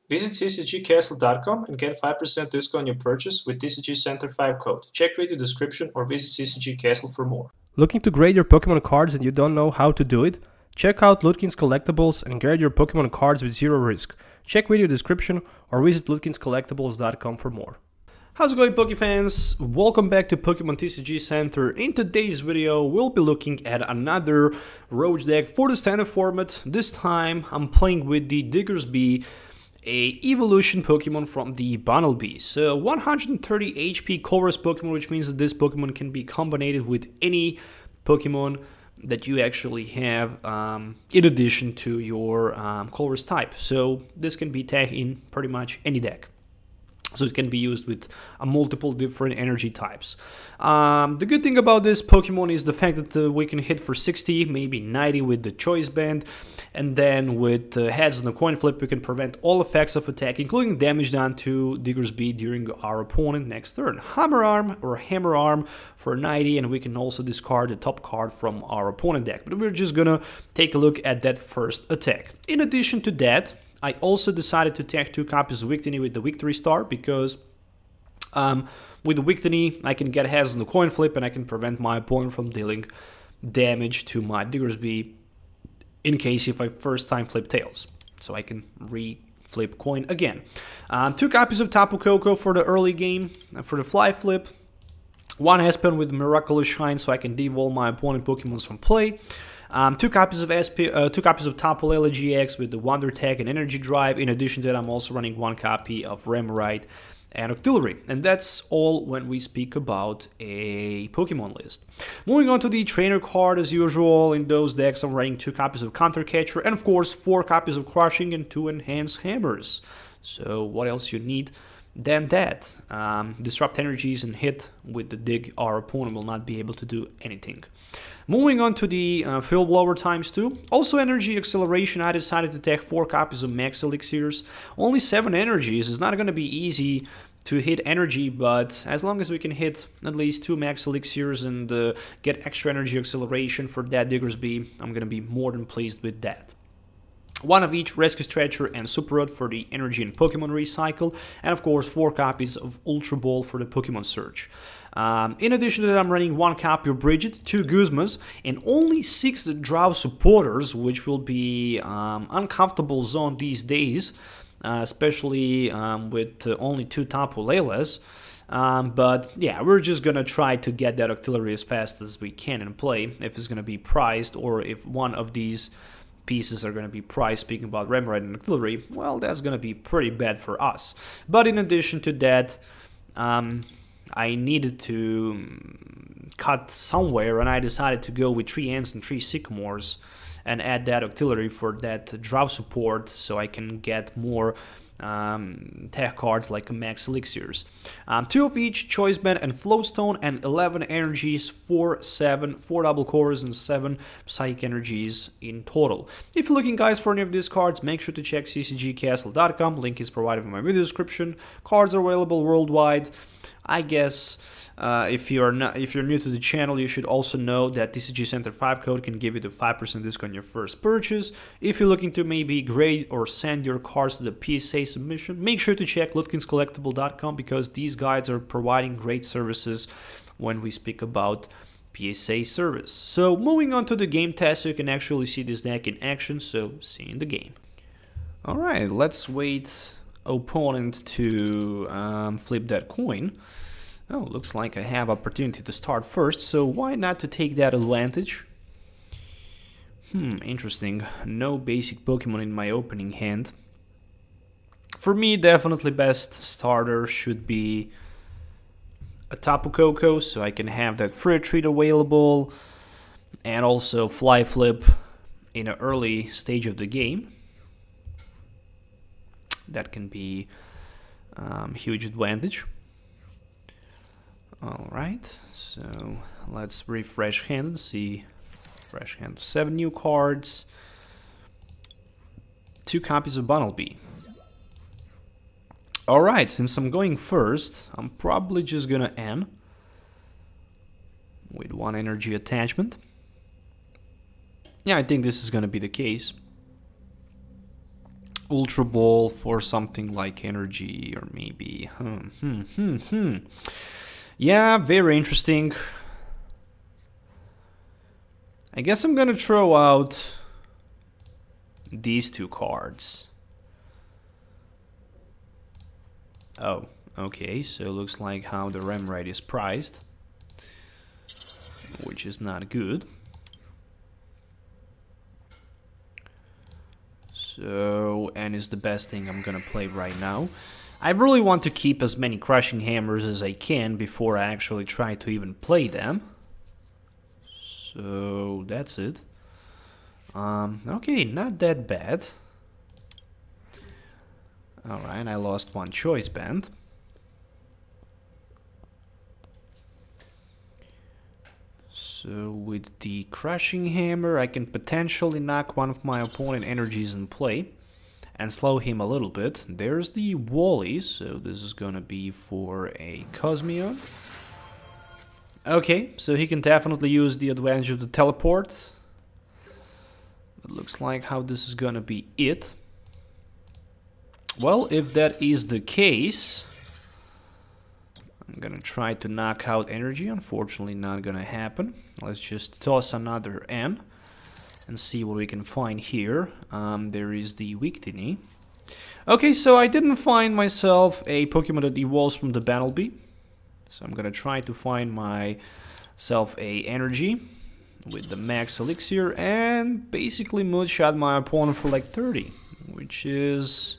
Visit TCGCastle.com and get 5% discount on your purchase with TCG Center 5 code. Check video description or visit TCG Castle for more. Looking to grade your Pokemon cards and you don't know how to do it? Check out Ludkins Collectables and grade your Pokemon cards with zero risk. Check video description or visit LudkinsCollectables.com for more. How's it going, Pokefans? Welcome back to Pokemon TCG Center. In today's video, we'll be looking at another Roach deck for the standard format. This time, I'm playing with the Diggersby, a evolution Pokemon from the Bunnelby. So 130 HP Chorus Pokemon, which means that this Pokemon can be combined with any Pokemon that you actually have in addition to your Chorus type. So this can be tagged in pretty much any deck. So it can be used with multiple different energy types. The good thing about this Pokemon is the fact that we can hit for 60, maybe 90 with the Choice Band. And then with heads on the coin flip, we can prevent all effects of attack, including damage done to Diggersby during our opponent next turn. Hammer Arm for 90, and we can also discard the top card from our opponent deck. But we're just gonna take a look at that first attack. In addition to that, I also decided to tag 2 copies of Victini with the Victory Star because with the Victini I can get heads on the coin flip and I can prevent my opponent from dealing damage to my Diggersby in case if I first time flip tails. So I can re-flip coin again. 2 copies of Tapu Koko for the early game, for the fly flip. 1 S-Pen with Miraculous Shine so I can devolve my opponent Pokemons from play. 2 copies of Tapu Lele GX with the Wonder Tag and Energy Drive. In addition to that, I'm also running 1 copy of Remoraid and Octillery. And that's all when we speak about a Pokemon list. Moving on to the trainer card, as usual, in those decks I'm running 2 copies of Counter Catcher and of course 4 copies of Crushing and 2 Enhanced Hammers. So what else you need than that? Disrupt energies and hit with the dig, our opponent will not be able to do anything. Moving on to the Field Blower ×2. Also energy acceleration, I decided to take 4 copies of Max Elixirs. Only 7 energies, it's not going to be easy to hit energy, but as long as we can hit at least 2 Max Elixirs and get extra energy acceleration for that Diggersby, I'm going to be more than pleased with that. 1 of each Rescue Stretcher and Super Rod for the energy and Pokemon recycle, and of course 4 copies of Ultra Ball for the Pokemon search. In addition to that, I'm running 1 copy of Bridget, 2 Guzmas, and only 6 Drow supporters, which will be uncomfortable zone these days, especially with only 2 Tapu Leles. But yeah, we're just gonna try to get that Octillery as fast as we can in play, if it's gonna be priced, or if one of these pieces are going to be priced. Speaking about Remoraid and Octillery, well, that's going to be pretty bad for us. But in addition to that, I needed to cut somewhere, and I decided to go with 3 Ants and 3 Sycamores and add that Octillery for that Drought support so I can get more tech cards like Max Elixirs. 2 of each Choice Band and Flowstone, and 11 energies, 4 double cores and 7 psychic energies in total. If you're looking, guys, for any of these cards, make sure to check ccgcastle.com. Link is provided in my video description. Cards are available worldwide. I guess if you're new to the channel, you should also know that TCG Center 5 code can give you the 5% discount on your first purchase. If you're looking to maybe grade or send your cards to the PSA submission, make sure to check LudkinsCollectable.com because these guides are providing great services when we speak about PSA Service. So moving on to the game test, so you can actually see this deck in action, so see you in the game. Alright, let's wait opponent to flip that coin. Oh, looks like I have opportunity to start first, so why not to take that advantage? Interesting. No basic Pokemon in my opening hand. For me, definitely best starter should be a Tapu Koko, so I can have that free retreat available, and also fly flip in an early stage of the game. That can be huge advantage. Alright, so let's refresh hand and see. Fresh hand, 7 new cards, 2 copies of Bunnelby. Alright, since I'm going first, I'm probably just gonna end with 1 energy attachment. Yeah, I think this is gonna be the case. Ultra Ball for something like energy, or maybe... Yeah, very interesting. I guess I'm gonna throw out these two cards. Oh, okay, so it looks like how the RAM rate is priced, which is not good. So, N is the best thing I'm gonna play right now. I really want to keep as many crushing hammers as I can before I actually try to even play them. So, that's it. Okay, not that bad. Alright, I lost one choice band. So with the crushing hammer, I can potentially knock one of my opponent energies in play and slow him a little bit. There's the Wally, so this is gonna be for a Cosmio. Okay, so he can definitely use the advantage of the teleport. It looks like how this is gonna be it. Well, if that is the case, I'm gonna try to knock out energy. Unfortunately, not gonna happen. Let's just toss another N and see what we can find here. There is the Victini. Okay, so I didn't find myself a Pokemon that evolves from the Battlebee. So I'm gonna try to find myself a energy with the max elixir and basically moonshot my opponent for like 30, which is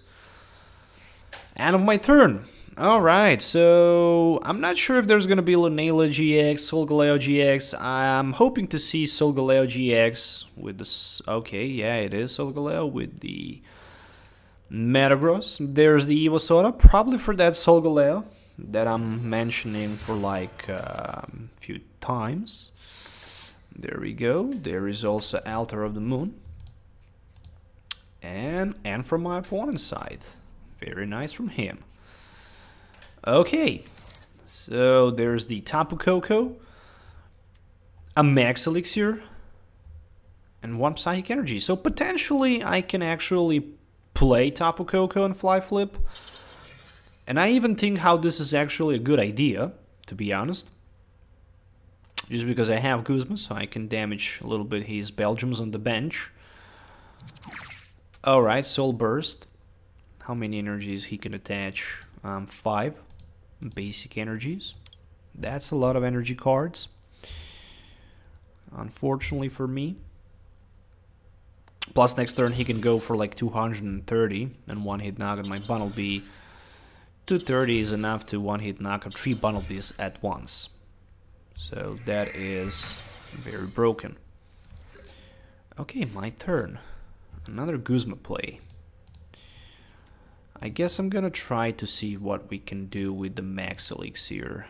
end of my turn. Alright, so I'm not sure if there's gonna be Lunala GX, Solgaleo GX. I'm hoping to see Solgaleo GX with this. Okay, yeah, it is Solgaleo with the Metagross. There's the Evosoda, probably for that Solgaleo that I'm mentioning for like a few times. There we go. There is also Altar of the Moon. And from my opponent's side. Very nice from him. Okay, so there's the Tapu Koko, a Max Elixir, and one Psychic Energy. So potentially I can actually play Tapu Koko and Fly Flip. And I even think how this is actually a good idea, to be honest. Just because I have Guzma, so I can damage a little bit his Belgiums on the bench. Alright, Soul Burst. How many energies he can attach? 5 basic energies. That's a lot of energy cards, unfortunately for me. Plus next turn he can go for like 230 and one hit knock on my Bunnelby. 230 is enough to one hit knock on 3 Bunnelbys at once. So that is very broken. Okay, my turn. Another Guzma play. I guess I'm gonna try to see what we can do with the Max Elixir.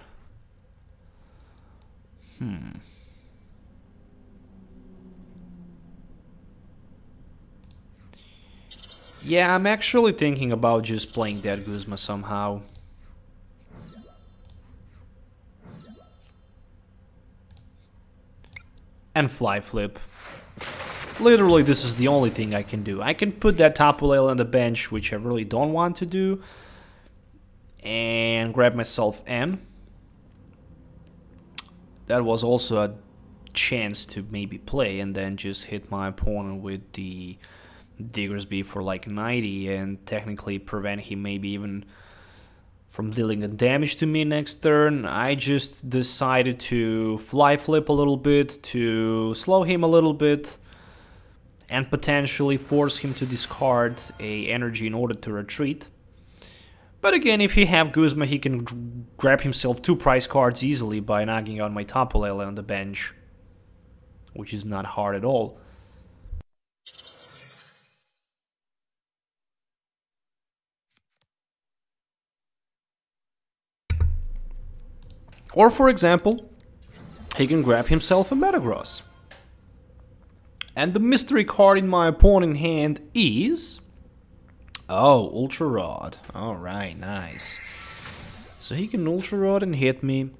Yeah, I'm actually thinking about just playing that Guzma somehow. And Fly Flip. Literally, this is the only thing I can do. I can put that Tapu Lele on the bench, which I really don't want to do, and grab myself N. That was also a chance to maybe play, and then just hit my opponent with the Diggersby for like 90, and technically prevent him maybe even from dealing the damage to me next turn. I just decided to Fly Flip a little bit, to slow him a little bit, and potentially force him to discard a energy in order to retreat. But again, if he have Guzma, he can grab himself 2 prize cards easily by knocking out my Tapu Lele on the bench, which is not hard at all. Or for example, he can grab himself a Metagross. And the mystery card in my opponent's hand is... Oh, Ultra Rod. Alright, nice. So he can Ultra Rod and hit me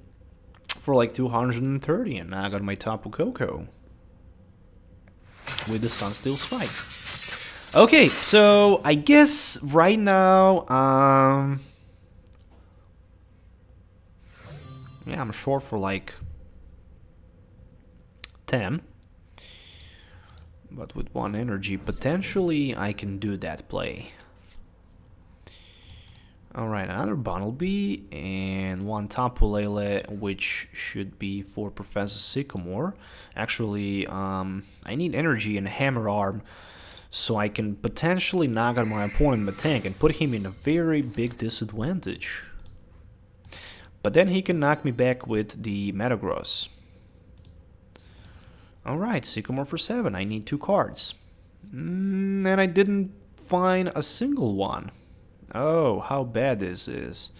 for like 230, and now I got my Tapu Koko with the Sunsteel Strike. Okay, so I guess right now, yeah, I'm short for like 10. But with 1 energy, potentially I can do that play. Alright, another Bumblebee and 1 Tapu Lele, which should be for Professor Sycamore. Actually, I need energy and Hammer Arm, so I can potentially knock out my opponent in the tank and put him in a very big disadvantage. But then he can knock me back with the Metagross. Alright, Sycamore for 7. I need 2 cards. And I didn't find a single one. Oh, how bad this is.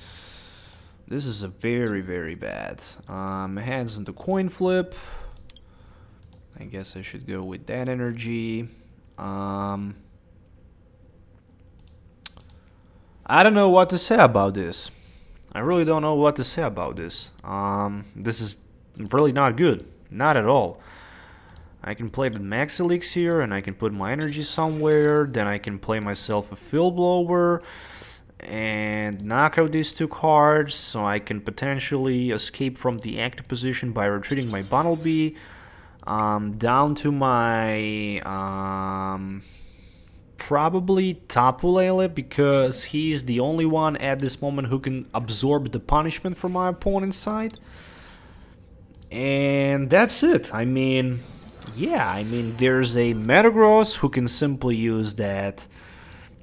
This is a very, very bad. Hands into coin flip. I guess I should go with that energy. I don't know what to say about this. I really don't know what to say about this. This is really not good. Not at all. I can play the Max Elixir and I can put my energy somewhere. Then I can play myself a Field Blower and knock out these 2 cards, so I can potentially escape from the active position by retreating my Bumblebee down to my probably Tapu Lele, because he's the only one at this moment who can absorb the punishment from my opponent's side. And that's it. I mean, yeah, I mean, there's a Metagross who can simply use that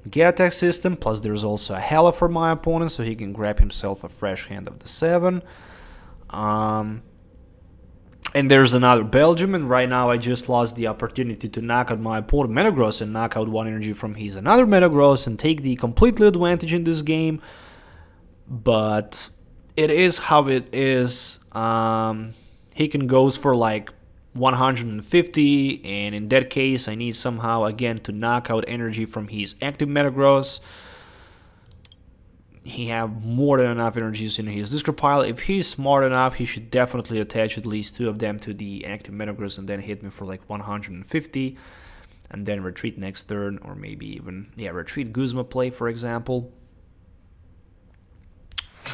GTX system, plus there's also a Hela for my opponent, so he can grab himself a fresh hand of the 7. And there's another Belgium, and right now I just lost the opportunity to knock out my opponent Metagross and knock out 1 energy from his another Metagross and take the complete advantage in this game. But it is how it is. He can goes for like 150, and in that case I need somehow again to knock out energy from his active Metagross. He have more than enough energies in his discard pile. If he's smart enough, he should definitely attach at least 2 of them to the active Metagross and then hit me for like 150 and then retreat next turn, or maybe even, yeah, retreat Guzma play, for example.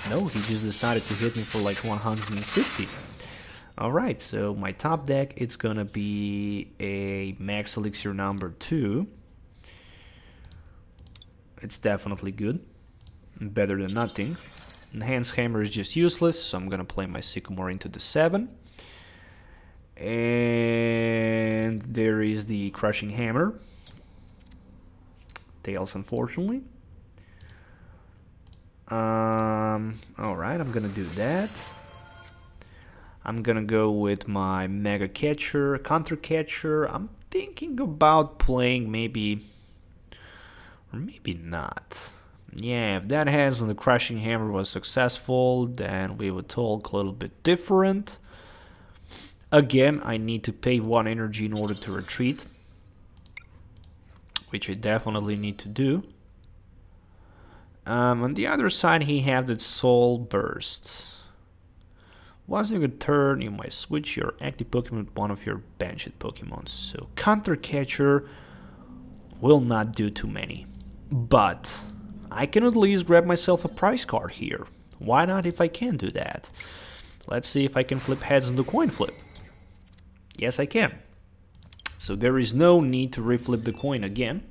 No, he just decided to hit me for like 150. Alright, so my top deck, it's gonna be a Max Elixir number 2. It's definitely good. Better than nothing. Enhanced Hammer is just useless, so I'm gonna play my Sycamore into the 7. And there is the Crushing Hammer. Tails, unfortunately. Alright, I'm gonna do that. I'm gonna go with my Mega Catcher, Counter Catcher. I'm thinking about playing maybe, or maybe not. Yeah, if that hands on the Crushing Hammer was successful, then we would talk a little bit different. Again, I need to pay 1 energy in order to retreat, which I definitely need to do. On the other side, he have that Soul Burst. Once you get turn, you might switch your active Pokemon with one of your banished Pokemon. So Counter Catcher will not do too many. But I can at least grab myself a prize card here. Why not if I can do that? Let's see if I can flip heads on the coin flip. Yes, I can. So there is no need to reflip the coin again.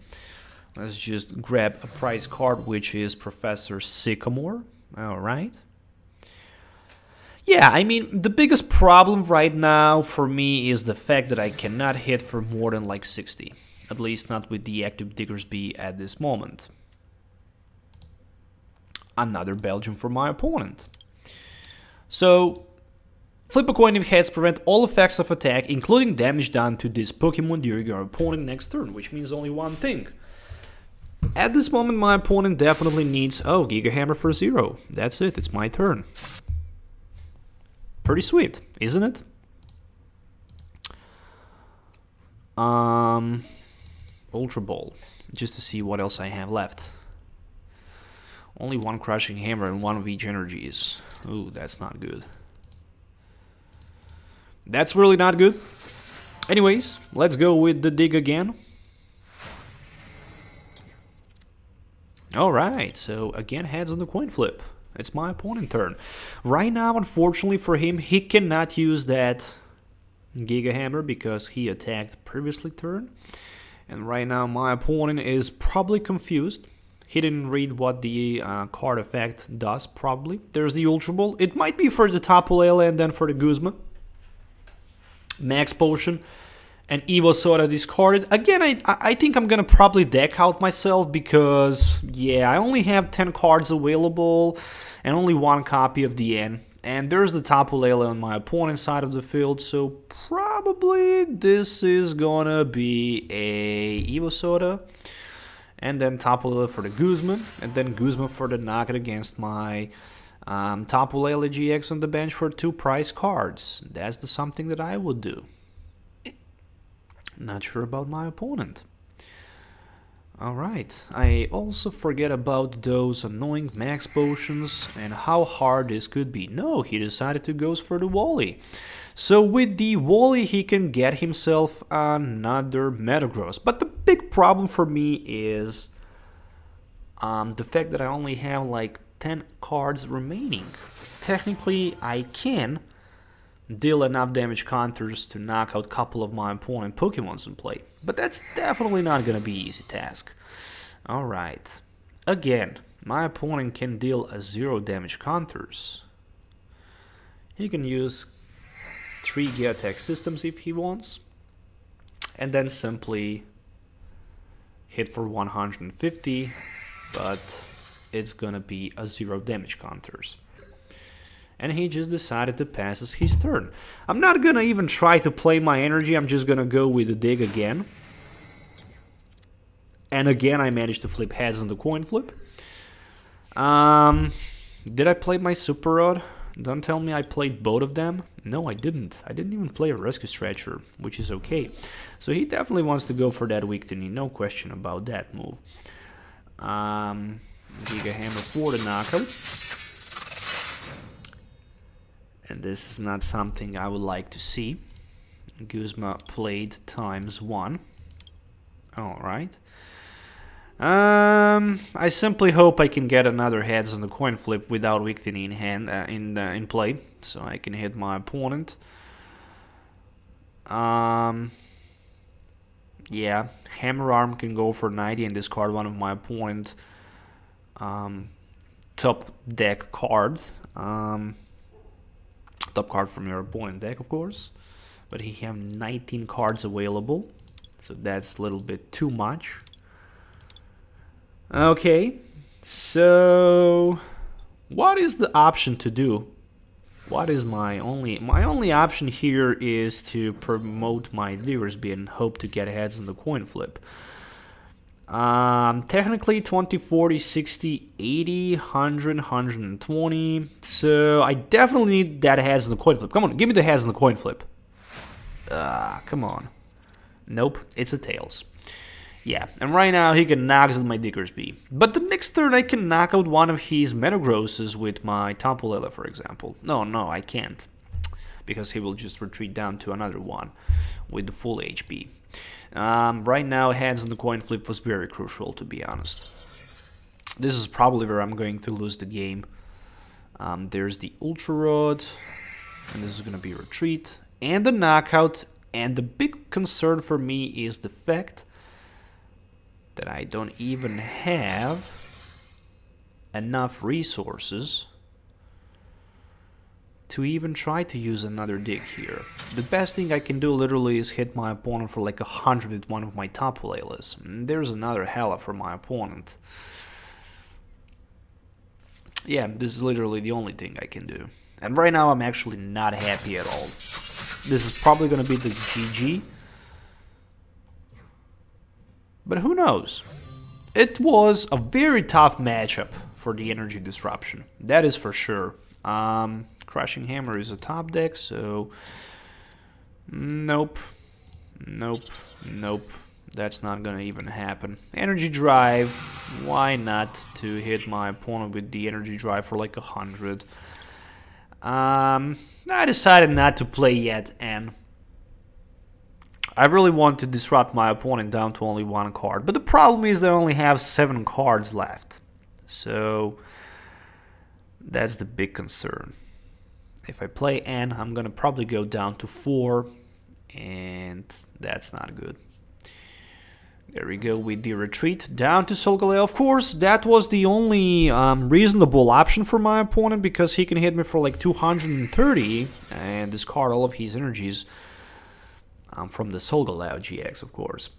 Let's just grab a prize card, which is Professor Sycamore. Alright. Yeah, I mean, the biggest problem right now for me is the fact that I cannot hit for more than like 60. At least not with the active Diggersby at this moment. Another Belgium for my opponent. So, flip a coin if heads prevent all effects of attack, including damage done to this Pokemon during your opponent next turn, which means only one thing. At this moment, my opponent definitely needs, oh, Giga Hammer for 0. That's it, it's my turn. Pretty sweet, isn't it? Ultra Ball, just to see what else I have left. Only 1 Crushing Hammer and 1 of each energies. Ooh, that's not good. That's really not good. Anyways, let's go with the dig again. Alright, so again heads on the coin flip. It's my opponent's turn. Right now, unfortunately for him, he cannot use that Giga Hammer because he attacked previously turn. And right now my opponent is probably confused. He didn't read what the card effect does, probably. There's the Ultra Ball. It might be for the Tapu Lele and then for the Guzma. Max Potion and Evo Soda discarded. Again, I think I'm gonna probably deck out myself because, yeah, I only have 10 cards available and only one copy of the N. And there's the Tapu Lele on my opponent's side of the field, so probably this is gonna be a Evo Soda. And then Tapu Lele for the Guzman, and then Guzman for the knockout against my Tapu Lele GX on the bench for 2 prize cards. That's something that I would do. Not sure about my opponent. Alright, I also forget about those annoying max potions and how hard this could be. No, he decided to go for the Wally. So with the Wally he can get himself another Metagross. But the big problem for me is the fact that I only have like 10 cards remaining. Technically I can deal enough damage counters to knock out a couple of my opponent Pokemons in play. But that's definitely not gonna be an easy task. Alright. Again, my opponent can deal a 0 damage counters. He can use 3 Geotech systems if he wants. And then simply hit for 150, but it's gonna be a 0 damage counters. And he just decided to pass his turn. I'm not gonna even try to play my energy, I'm just gonna go with the dig again. And again I managed to flip heads on the coin flip. Did I play my Super Rod? Don't tell me I played both of them. No, I didn't. I didn't even play a Rescue Stretcher, which is okay. So he definitely wants to go for that Victini, no question about that move. Giga Hammer for the knockout. And this is not something I would like to see. Guzma played ×1. Alright. I simply hope I can get another heads on the coin flip without Victini in hand in play, so I can hit my opponent. Yeah, Hammer Arm can go for 90 and discard one of my opponent top deck cards. Top card from your opponent deck, of course, but he have 19 cards available, so that's a little bit too much. Okay, so what is the option to do? What is my only option here is to promote my Diggersby and hope to get heads on the coin flip. Technically 20, 40, 60, 80, 100, 120. So I definitely need that heads on the coin flip. Come on, give me the heads on the coin flip. Come on. Nope, it's a tails. Yeah, and right now he can knock out my Diggersby. But the next turn I can knock out one of his Metagrosses with my Tapu Lele, for example. No, I can't. Because he will just retreat down to another one with the full HP. Right now, heads on the coin flip was very crucial, to be honest. This is probably where I'm going to lose the game. There's the Ultra Rod, and this is going to be retreat, and the knockout. And the big concern for me is the fact that I don't even have enough resources to even try to use another dig here. The best thing I can do literally is hit my opponent for like 100 with one of my Tapu Leles. There's another Hella for my opponent. Yeah, this is literally the only thing I can do. And right now I'm actually not happy at all. This is probably gonna be the GG. But who knows? It was a very tough matchup for the energy disruption. That is for sure. Crushing Hammer is a top deck, so nope. That's not gonna even happen. Energy Drive, why not to hit my opponent with the Energy Drive for like 100. I decided not to play yet, and I really want to disrupt my opponent down to only one card. But the problem is that I only have 7 cards left. So that's the big concern. If I play N, I'm gonna probably go down to 4, and that's not good. There we go with the retreat down to Solgaleo. Of course, that was the only reasonable option for my opponent, because he can hit me for like 230 and discard all of his energies from the Solgaleo GX, of course.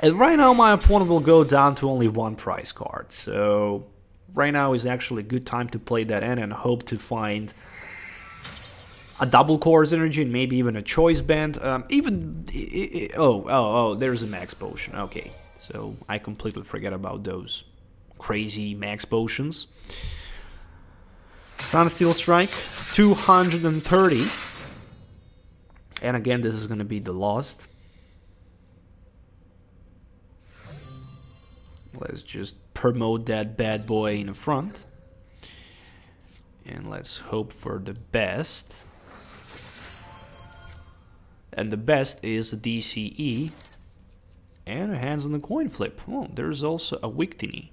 And right now my opponent will go down to only 1 prize card. So right now is actually a good time to play that in and hope to find a double cores energy and maybe even a choice band. There's a max potion. Okay, so I completely forget about those crazy max potions. Sunsteel Strike, 230. And again, this is going to be the Lost. Let's just promote that bad boy in the front. And let's hope for the best. And the best is a DCE and a hands on the coin flip. Oh, there's also a Victini.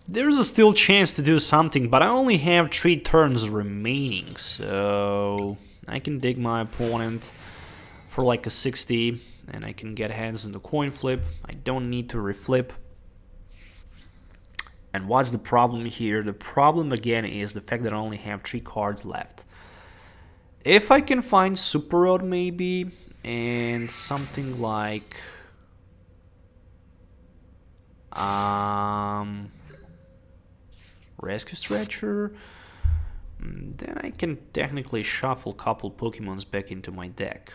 There's a still chance to do something, but I only have 3 turns remaining, so I can dig my opponent for like a 60, and I can get hands on the coin flip. I don't need to reflip. And what's the problem here? The problem again is the fact that I only have 3 cards left. If I can find Super Road maybe, and something like Rescue Stretcher, then I can technically shuffle a couple Pokemons back into my deck,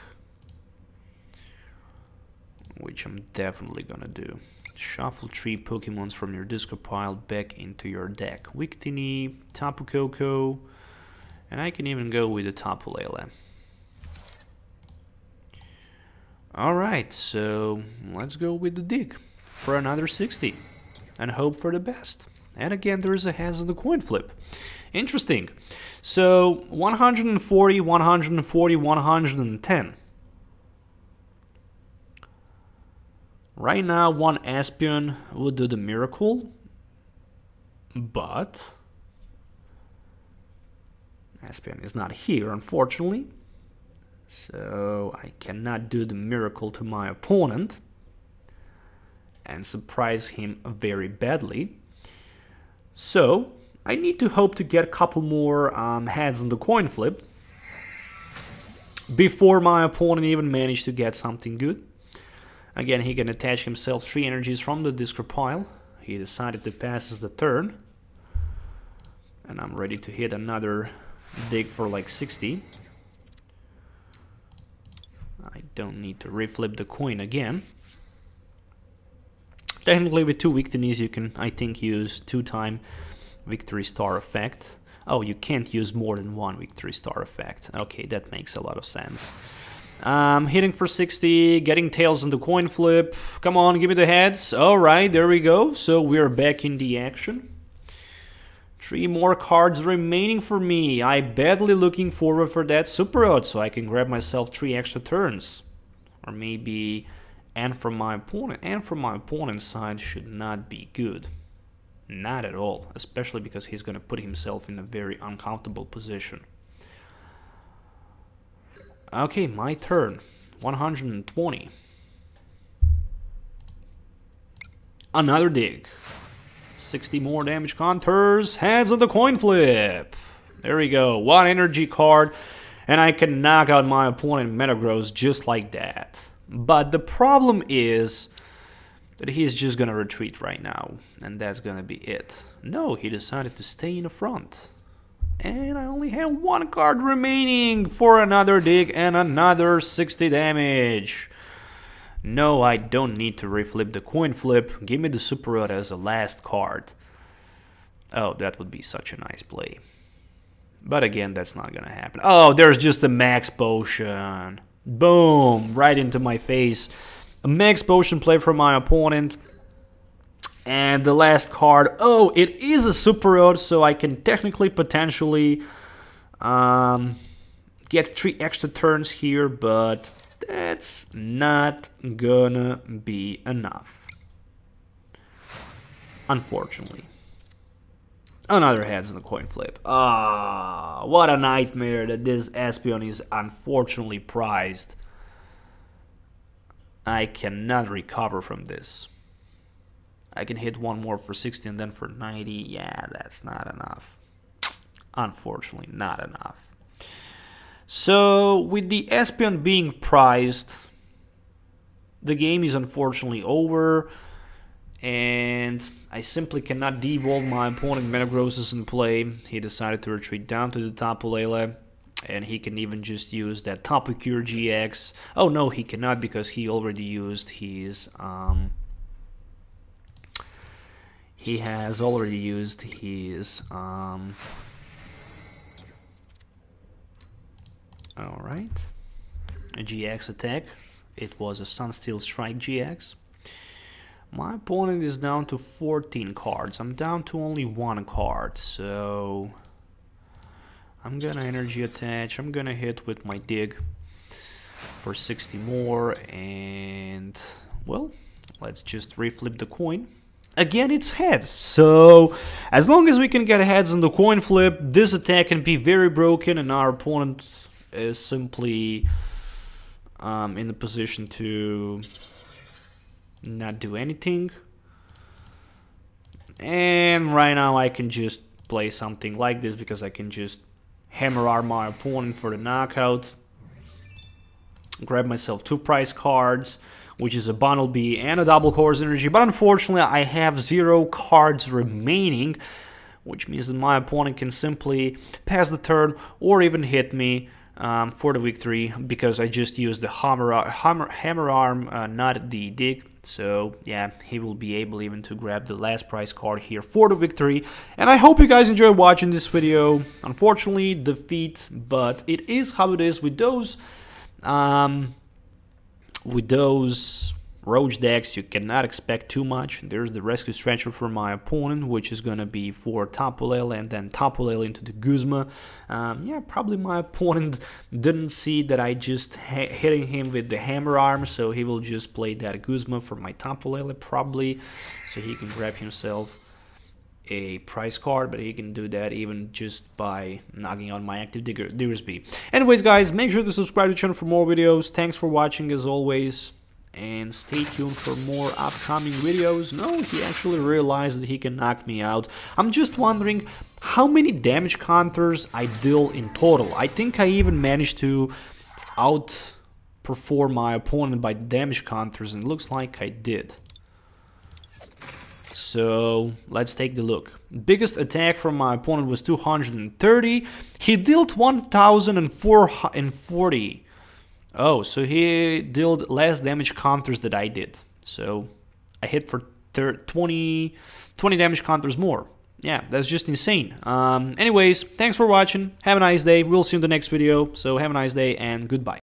which I'm definitely gonna do. Shuffle 3 Pokemons from your discard pile back into your deck. Victini, Tapu Koko, and I can even go with the Tapu Lele. Alright, so let's go with the dig for another 60 and hope for the best. And again, there is a hands on the coin flip. Interesting. So 140, 140, 110. Right now, 1 Espion would do the miracle, but Espion is not here, unfortunately, so I cannot do the miracle to my opponent and surprise him very badly. So I need to hope to get a couple more heads on the coin flip before my opponent even managed to get something good. Again, he can attach himself 3 energies from the discard pile. He decided to pass the turn, and I'm ready to hit another dig for like 60. I don't need to reflip the coin again. Technically with 2 Victinis you can, I think, use 2-time Victory Star effect. Oh, you can't use more than 1 Victory Star effect. Okay, that makes a lot of sense. Hitting for 60, getting tails on the coin flip. Come on, give me the heads. Alright, there we go. So we're back in the action. 3 more cards remaining for me. I'm badly looking forward for that Super Road so I can grab myself 3 extra turns. Or maybe and from my opponent. And from my opponent's side should not be good. Not at all. Especially because he's going to put himself in a very uncomfortable position. Okay, my turn. 120. Another dig. 60 more damage counters. Hands on the coin flip. There we go. 1 energy card. And I can knock out my opponent Metagross just like that. But the problem is that he's just gonna retreat right now. And that's gonna be it. No, he decided to stay in the front. And I only have 1 card remaining for another dig and another 60 damage. No, I don't need to reflip the coin flip. Give me the Super Road as a last card. Oh, that would be such a nice play. But again, that's not gonna happen. Oh, there's just a max potion. Boom, right into my face. A max potion play from my opponent. And the last card, oh, it is a Super Road, so I can technically, potentially get 3 extra turns here, but that's not gonna be enough. Unfortunately. Another heads in the coin flip. Ah, what a nightmare that this Espion is unfortunately priced. I cannot recover from this. I can hit one more for 60 and then for 90. Yeah, that's not enough. Unfortunately, not enough. So, with the Espion being priced, the game is unfortunately over. And I simply cannot devolve my opponent. Metagross is in play. He decided to retreat down to the Tapu Lele. And he can even just use that Tapu Cure GX. Oh no, he cannot because he already used his... he has already used his... Alright. A GX attack. It was a Sunsteel Strike GX. My opponent is down to 14 cards. I'm down to only 1 card, so I'm gonna energy attach. I'm gonna hit with my dig for 60 more, and well, let's just reflip the coin. Again, it's heads, so as long as we can get heads on the coin flip, this attack can be very broken, and our opponent is simply in the position to not do anything. And right now I can just play something like this because I can just hammer arm my opponent for the knockout, grab myself 2 prize cards, which is a Bundle B and a double Course Energy, but unfortunately I have 0 cards remaining, which means that my opponent can simply pass the turn or even hit me for the victory because I just used the hammer arm, not the dig. So yeah, he will be able even to grab the last prize card here for the victory. And I hope you guys enjoyed watching this video. Unfortunately, defeat, but it is how it is with those Roach decks. You cannot expect too much. There's the Rescue Stretcher for my opponent, which is gonna be for Tapu Lele and then Tapu Lele into the Guzma. Yeah, probably my opponent didn't see that I just hitting him with the hammer arm, so he will just play that Guzma for my Tapu Lele probably, so he can grab himself a prize card, but he can do that even just by knocking out my active Diggersby. Anyways, guys, make sure to subscribe to the channel for more videos. Thanks for watching as always. And stay tuned for more upcoming videos. No, he actually realized that he can knock me out. I'm just wondering how many damage counters I deal in total. I think I even managed to outperform my opponent by damage counters, and it looks like I did. So let's take the look. Biggest attack from my opponent was 230. He dealt 1,440. Oh, so he dealt less damage counters than I did. So I hit for 20 damage counters more. Yeah, that's just insane. Anyways, thanks for watching. Have a nice day. We'll see you in the next video. So have a nice day and goodbye.